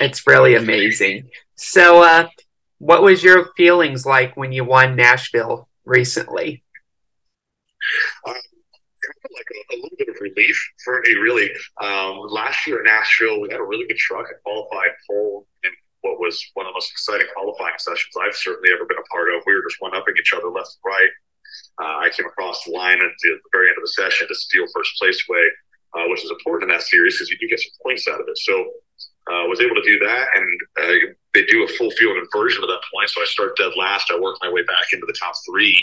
It's really amazing. So, what was your feelings like when you won Nashville recently? Kind of like a little bit of relief for me, really. Last year in Nashville, we had a really good truck. I qualified pole in what was one of the most exciting qualifying sessions I've certainly ever been a part of. We were just one-upping each other left and right. I came across the line at the very end of the session to steal first place away, which is important in that series because you do get some points out of it. So was able to do that, and they do a full field inversion at that point. So I start dead last. I work my way back into the top three,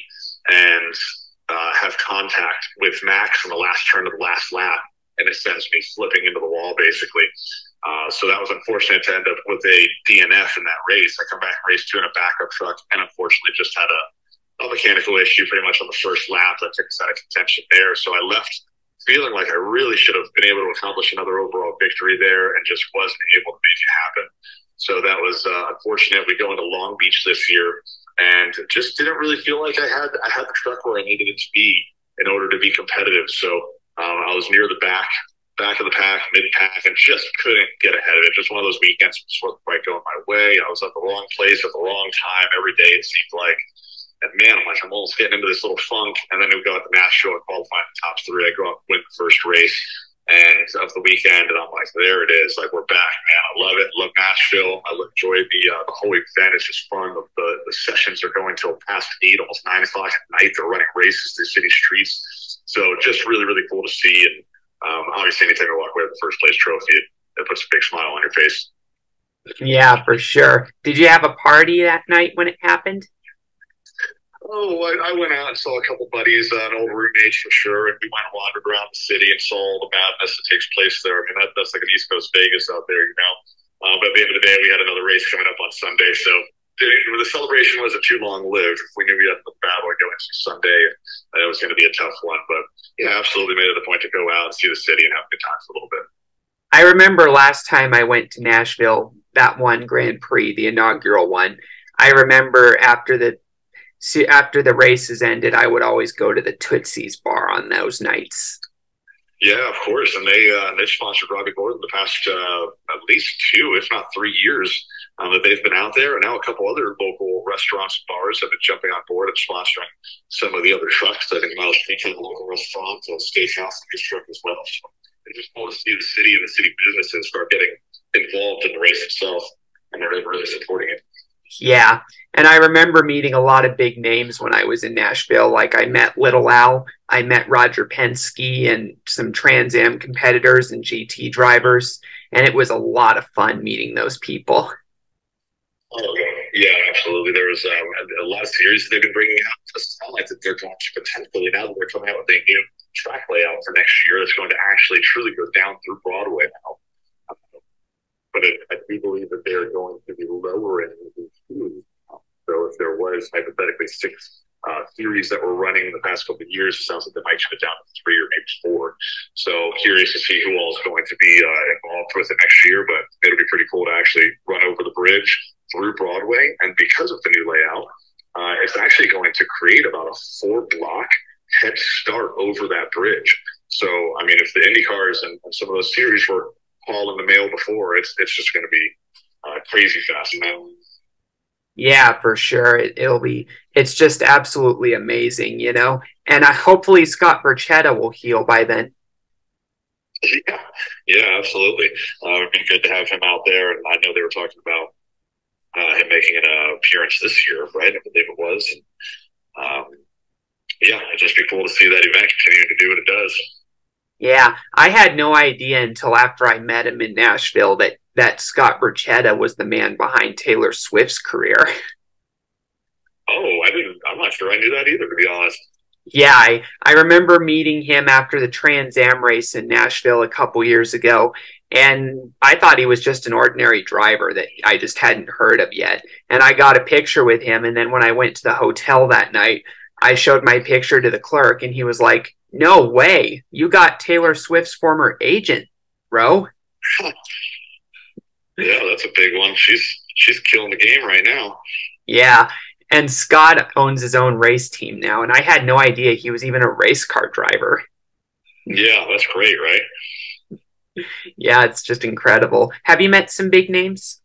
and have contact with Max in the last turn of the last lap, and it sends me flipping into the wall, basically. So that was unfortunate to end up with a DNF in that race. I come back in race two in a backup truck, and unfortunately just had a mechanical issue pretty much on the first lap that took us out of contention there. So I left feeling like I really should have been able to accomplish another overall victory there and just wasn't able to make it happen. So that was unfortunate. We go into Long Beach this year and just didn't really feel like I had the truck where I needed it to be in order to be competitive. So I was near the back of the pack, mid pack, and just couldn't get ahead of it. Just one of those weekends just wasn't quite going my way. I was at the wrong place at the wrong time every day, it seemed like. And man, I'm almost getting into this little funk. And then we go out to Nashville and qualify in the top three. I go out and win the first race and of the weekend, and I'm like, there it is. Like, we're back, man. I love it. Love Nashville. I enjoy the whole event. It's just fun. The sessions are going till past 8, almost 9 o'clock at night. They're running races through city streets. So just really, really cool to see. And obviously, anytime I walk away with the first place trophy, it puts a big smile on your face. Yeah, for sure. Did you have a party that night when it happened? Oh, I went out and saw a couple buddies, an old roommate for sure, and we went and wandered around the city and saw all the madness that takes place there. I mean, that's like an East Coast Vegas out there, you know. But at the end of the day, we had another race coming up on Sunday, so the celebration wasn't too long lived. We knew we had the battle going to Sunday, and it was going to be a tough one. But yeah, absolutely made it a point to go out and see the city and have a good time for a little bit. I remember last time I went to Nashville, that one Grand Prix, the inaugural one. I remember after the races ended, I would always go to the Tootsie's bar on those nights. Yeah, of course, and they sponsored Robbie Gordon the past at least 2, if not 3 years that they've been out there, and now a couple other local restaurants and bars have been jumping on board and sponsoring some of the other trucks. I think Miles featured a local restaurant, a steakhouse, and his truck as well. So it's just cool to see the city and the city businesses start getting involved in the race itself, and they're really supporting it. Yeah, and I remember meeting a lot of big names when I was in Nashville. Like I met Little Al, I met Roger Penske and some Trans Am competitors and GT drivers, and it was a lot of fun meeting those people. Oh, yeah, absolutely. There was a lot of series they've been bringing out. It sounds like that they're going to potentially, now that they're coming out with a new track layout for next year, that's going to actually truly go down through Broadway now. But I do believe that they are going to be lowering the speed. So if there was hypothetically 6 series that were running in the past couple of years, it sounds like they might shut it down to 3 or maybe 4. So curious to see who all is going to be involved with it next year. But it'll be pretty cool to actually run over the bridge through Broadway. And because of the new layout, it's actually going to create about a 4-block head start over that bridge. So, I mean, if the Indy cars and some of those series were all in the mail before, it's just going to be crazy fast now. Yeah, for sure. It's just absolutely amazing, you know? And hopefully Scott Burchetta will heal by then. Yeah, absolutely. It'd be good to have him out there. And I know they were talking about him making an appearance this year, right? I believe it was. And, yeah, it'd just be cool to see that event continuing to do what it does. Yeah, I had no idea until after I met him in Nashville that Scott Burchetta was the man behind Taylor Swift's career. Oh, I'm not sure I knew that either, to be honest. Yeah, I remember meeting him after the Trans Am race in Nashville a couple years ago, and I thought he was just an ordinary driver that I just hadn't heard of yet. And I got a picture with him, and then when I went to the hotel that night, I showed my picture to the clerk, and he was like, "No way, you got Taylor Swift's former agent, bro." Yeah, that's a big one. She's killing the game right now. Yeah, and Scott owns his own race team now, and I had no idea he was even a race car driver. Yeah, that's great, right? Yeah, it's just incredible. Have you met some big names?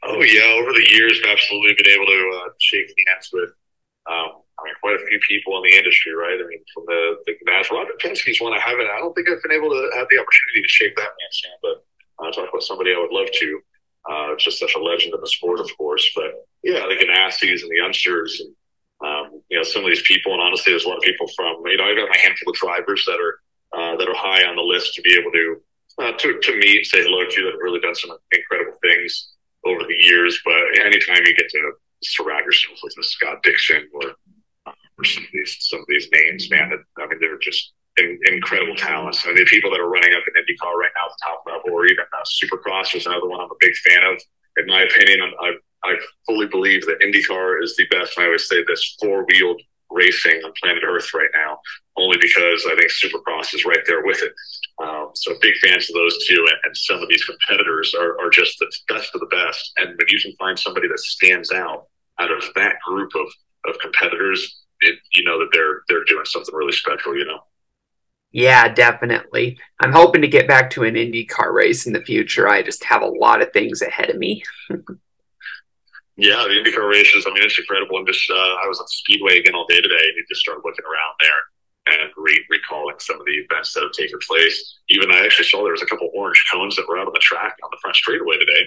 Oh yeah, over the years, I've absolutely been able to shake hands with, quite a few people in the industry, right? I mean, from the Nashville, Robert Penske's one I haven't. I don't think I've been able to have the opportunity to shake that man's hand, but talk about somebody I would love to. Just such a legend of the sport, of course. But yeah, the Ganassi's and the Youngsters, and some of these people. And honestly, there's a lot of people from I've got my handful of drivers that are high on the list to be able to meet and say hello to that have really done some incredible things over the years. But anytime you get to surround yourself with a Scott Dixon or some of these names, man, they're just incredible talents. I mean, the people that are running up in IndyCar right now at the top level, or even Supercross is another one I'm a big fan of. In my opinion, I fully believe that IndyCar is the best. And I always say this: four-wheeled racing on planet Earth right now, only because I think Supercross is right there with it. So big fans of those two, and some of these competitors are just the best of the best. And when you can find somebody that stands out of that group of competitors, you know that they're doing something really special. Yeah, definitely. I'm hoping to get back to an IndyCar race in the future. I just have a lot of things ahead of me. Yeah, the IndyCar races. I mean, it's incredible. I was at Speedway again all day today, and you just start looking around there and recalling some of the events that have taken place. Even I actually saw there was a couple orange cones that were out on the track on the front straightaway today.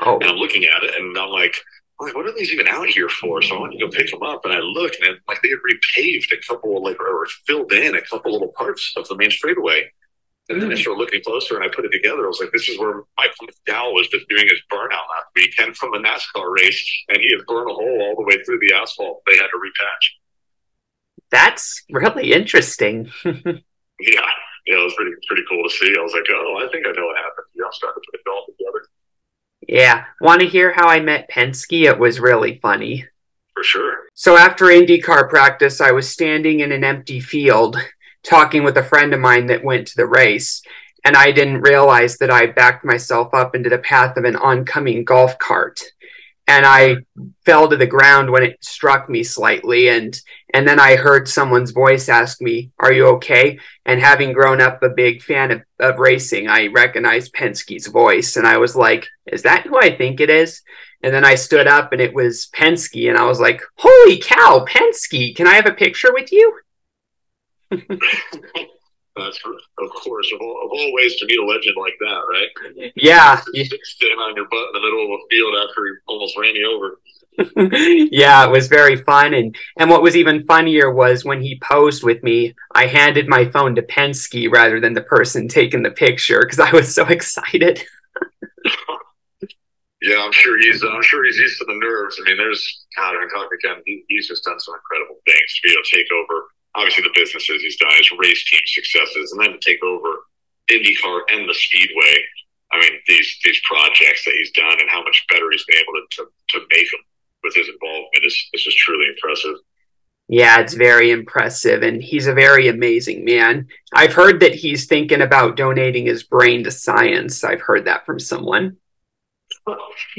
Oh, and I'm looking at it, and I'm like, what are these even out here for? So I went to go pick them up, and I look, and they had repaved a couple, or filled in a couple little parts of the main straightaway. And then I started looking closer, and I put it together. I was like, this is where Michael McDowell was just doing his burnout last weekend from the NASCAR race, and he had burned a hole all the way through the asphalt. They had to repatch. that's really interesting. Yeah, it was pretty cool to see. I was like, oh, I think I know what happened. I'm starting to put it all together. Yeah. Want to hear how I met Penske? It was really funny. For sure. So after IndyCar practice, I was standing in an empty field talking with a friend of mine that went to the race. And I didn't realize that I backed myself up into the path of an oncoming golf cart. And I fell to the ground when it struck me slightly. And then I heard someone's voice ask me, "Are you okay?" And having grown up a big fan of racing, I recognized Penske's voice. And I was like, is that who I think it is? And then I stood up and it was Penske. And I was like, holy cow, Penske, can I have a picture with you? That's of course of all ways to meet a legend like that, right? Yeah. Standing on your butt in the middle of a field after he almost ran you over. Yeah, it was very fun. And what was even funnier was when he posed with me, I handed my phone to Penske rather than the person taking the picture because I was so excited. Yeah, I'm sure he's used to the nerves. I mean, he's just done some incredible things to be able to take over. Obviously, the businesses he's done, his race team successes, and then to take over IndyCar and the Speedway. I mean, these projects that he's done and how much better he's been able to make them with his involvement is just truly impressive. Yeah, it's very impressive, and he's a very amazing man. I've heard that he's thinking about donating his brain to science. I've heard that from someone. No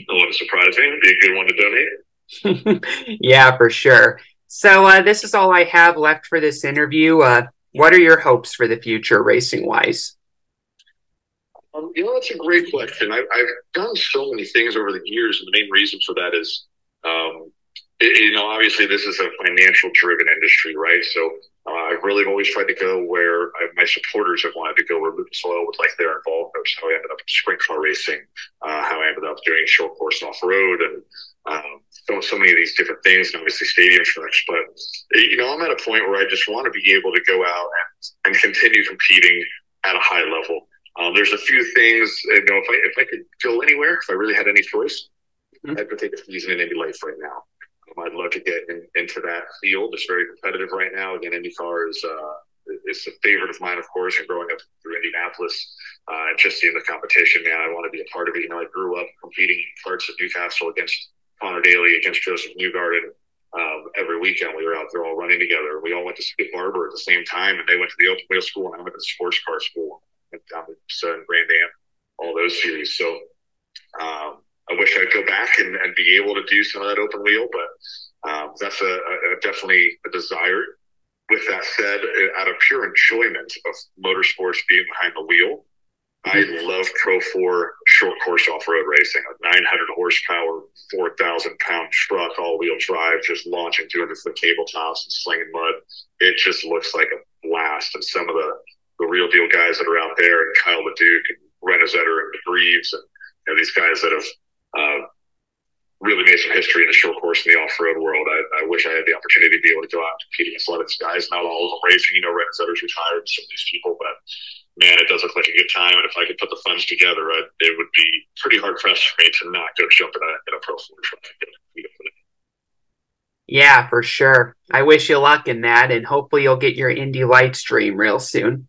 one to surprise me. It'd be a good one to donate. Yeah, for sure. So this is all I have left for this interview. What are your hopes for the future, racing-wise? That's a great question. I've done so many things over the years, and the main reason for that is, obviously this is a financial-driven industry, right? So I've really always tried to go where my supporters have wanted to go, where Lucas Oil would like their involvement. That's how I ended up in sprint car racing, how I ended up doing short course and off-road, and so many of these different things, and obviously stadium tracks. But I'm at a point where I just want to be able to go out and continue competing at a high level. There's a few things, if I could go anywhere, if I really had any choice, I'd go take a season in Indy Lights right now. I'd love to get into that field. It's very competitive right now. Again, IndyCar is a favorite of mine, of course, and growing up through Indianapolis, just seeing the competition, man, I want to be a part of it. I grew up competing in parts of Newcastle against Connor Daly, against Joseph Newgarden. Every weekend we were out there all running together. We all went to Skip Barber at the same time, and they went to the open wheel school, and I went to the sports car school, and down to Grand Am, all those series. So I wish I'd go back and be able to do some of that open wheel, but that's definitely a desire. with that said, out of pure enjoyment of motorsports being behind the wheel, I love Pro 4 short course off-road racing. A 900 horsepower, 4,000-pound truck, all-wheel drive, just launching 200-foot tabletops and slinging mud. It just looks like a blast. And some of the real deal guys that are out there, and Kyle LeDuc and Renna Zetter and Greaves, and these guys that have really made some history in the short course in the off-road world. I wish I had the opportunity to be able to go out and compete against a lot of these guys. Not all of them racing, Renna Zetter's retired, some of these people, but man, it does look like a good time. And if I could put the funds together, it would be pretty hard pressed for me to not go jump in a Pro 4 truck. Yeah, for sure. I wish you luck in that, and hopefully you'll get your Indy Lights dream real soon.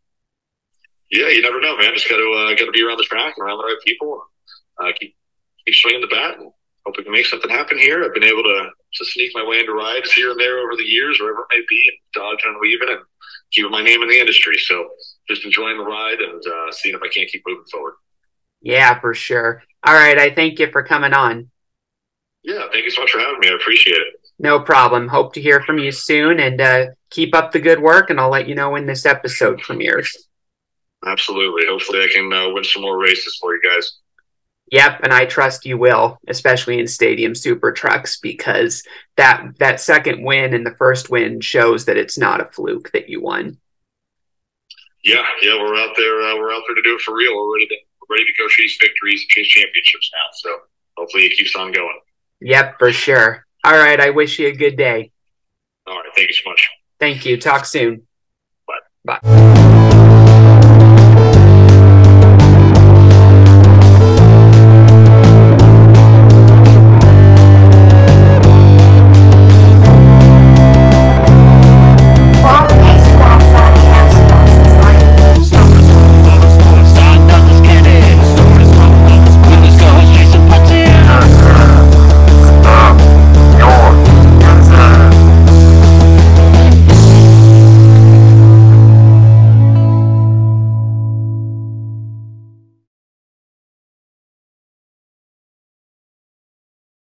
Yeah, you never know, man. Just got to be around the track and around the right people. Keep swinging the bat and hope we can make something happen here. I've been able to sneak my way into rides here and there over the years, wherever it may be, and dodging and weaving and keeping my name in the industry. So just enjoying the ride and seeing if I can't keep moving forward. Yeah, for sure. All right, I thank you for coming on. Yeah, thank you so much for having me. I appreciate it. No problem. Hope to hear from you soon, and keep up the good work, and I'll let you know when this episode premieres. Absolutely. Hopefully I can win some more races for you guys. Yep, and I trust you will, especially in Stadium Super Trucks, because that second win and the first win shows that it's not a fluke that you won. Yeah, we're out there. We're out there to do it for real. We're ready to go chase victories and chase championships now. So hopefully it keeps on going. Yep, for sure. All right, I wish you a good day. All right, thank you so much. Thank you. Talk soon. Bye. Bye.